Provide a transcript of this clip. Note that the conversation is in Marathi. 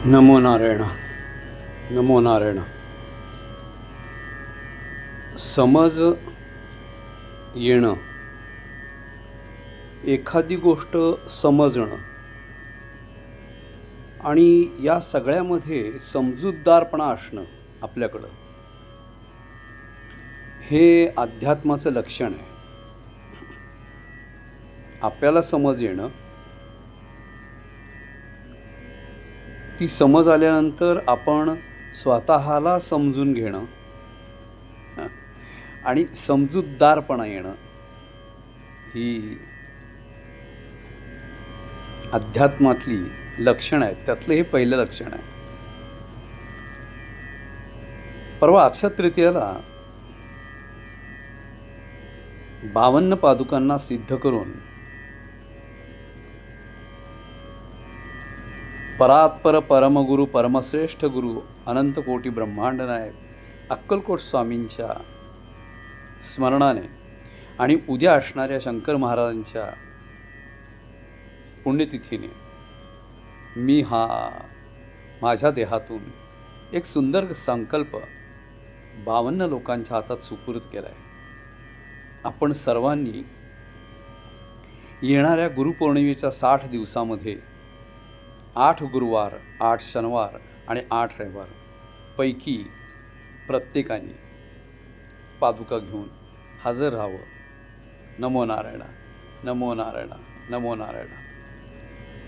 नमो नारायण. नमो नारायण. समज येणं, एखादी गोष्ट समजणं आणि या सगळ्यामध्ये समजूतदारपणा असणं आपल्याकडं, हे अध्यात्माचं लक्षण आहे. आपल्याला समज येणं, ती समज आल्यानंतर आपण स्वतःला समजून घेणं आणि समजूतदारपणा येणं, ही अध्यात्मातली लक्षणं आहेत. त्यातलं हे पहिलं लक्षण आहे. परवा अक्षय तृतीयेला 52 पादुकांना सिद्ध करून परात्पर परमगुरु परमश्रेष्ठ गुरु अनंत कोटी ब्रह्मांड नायक अक्कलकोट स्वामींच्या स्मरणाने आणि उद्या असणाऱ्या शंकर महाराजांच्या पुण्यतिथीने मी माझ्या देहातून एक सुंदर संकल्प 52 लोकांच्या हातात सुपूर्द केला आहे. आपण सर्वांनी येणाऱ्या गुरुपौर्णिमेच्या 60 दिवसामध्ये 8 गुरुवार, 8 शनिवार आणि 8 रविवार पैकी प्रत्येकाने पादुका घेऊन हजर राहावं. नमो नारायण. नमो नारायण. नमो नारायण.